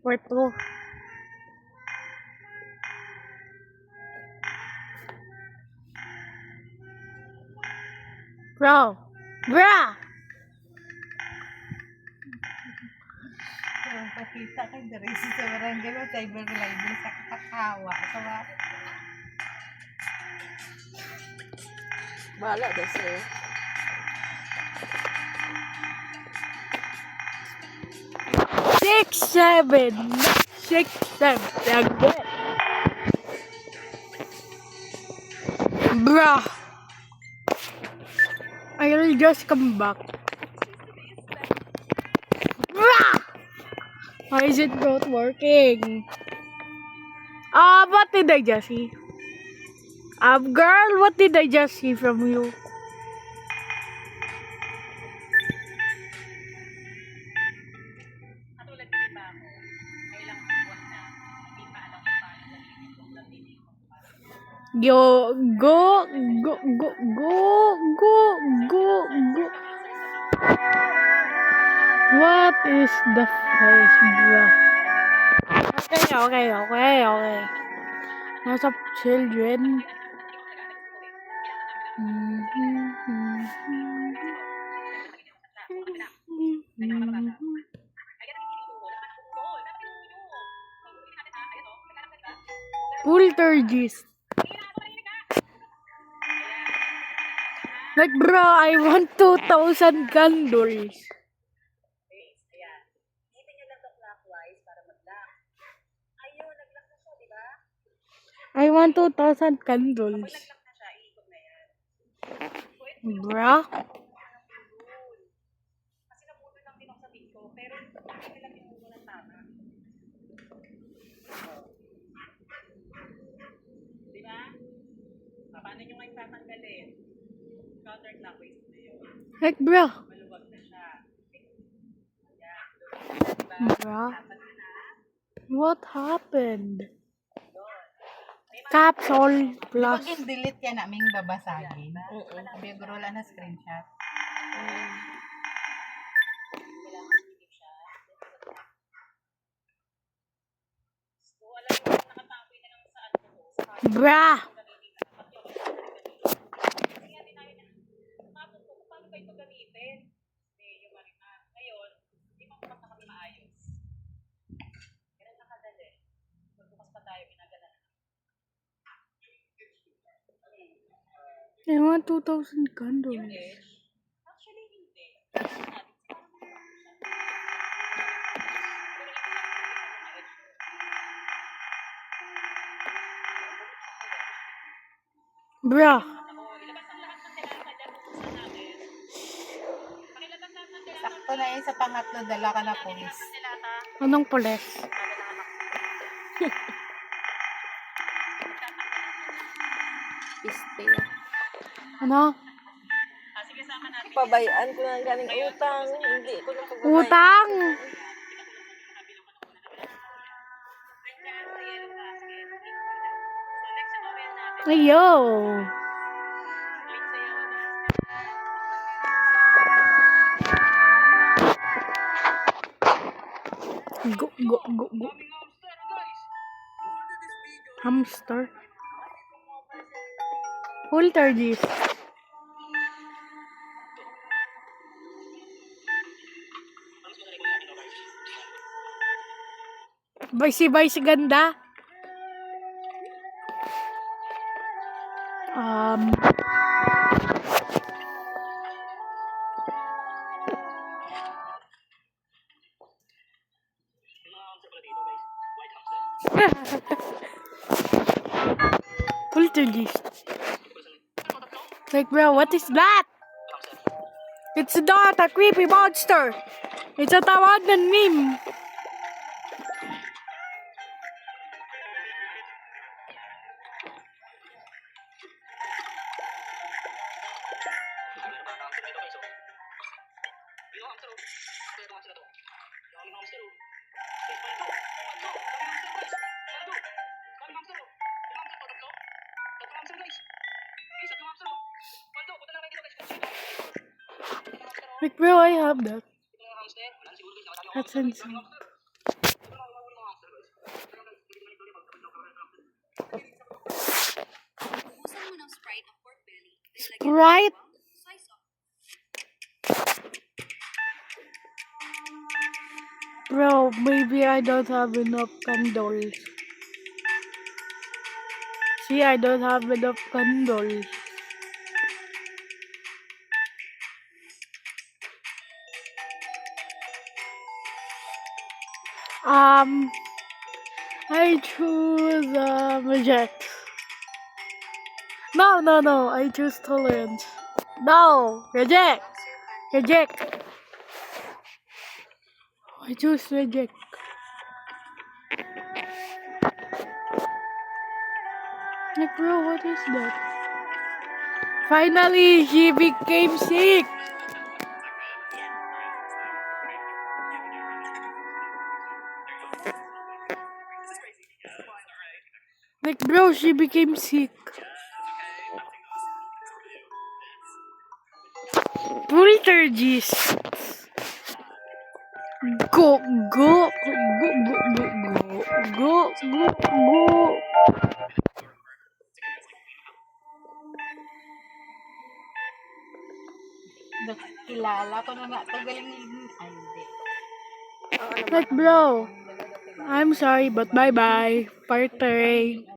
Part 2. Bro! Bra! Pakita kay Dres sa barangay mo cyber reliable sa kakawa. Kawa. Bahala daw sa'yo. Six, seven, six, seven. Bruh. I'll just come back. Bruh. Why is it not working? What did I just see? Girl, what did I just see from you? Yo, go. What is the face, bro? Okay. Lots of children. Poltergeist. Like, bro, I want 2,000 candles. I want 2,000 candles. Bro. Paano nyo ngayon tatanggalin? Counterclockwise na yun. Like, bro. Maluwag na siya. Bro. What happened? Capsule plus. Pag in-delete yan naming babasagin. Sabi ko roll na screenshot. Bruh. I want 2,000 candles. Actually, hindi. Bruh. Sakto na yun sa pangatlo, dala ka na pulis. Anong pulis? Piste. Ano? Pabayaan ko na ang galing utang. Hindi ko na pagbabayaan. Utang! Ayo! Go. Hamster. Poltergeist. Vice ganda. Poltergeist. Like, bro, what is that? It's not a creepy monster. It's a tawanan meme. Like, bro, I have that. That's insane. Sprite? Bro, maybe I don't have enough candles. See, I don't have enough candles. I choose reject. No. I choose tolerance. No, reject. Reject. I choose reject. Like, bro, what is that? Finally, she became sick. Like, bro, she became sick. Poltergeist. Go, go, go, go, go, go. Kilala ko na nga. Tagaling ay hindi. Like, bro, I'm sorry, but bye-bye. Part 3.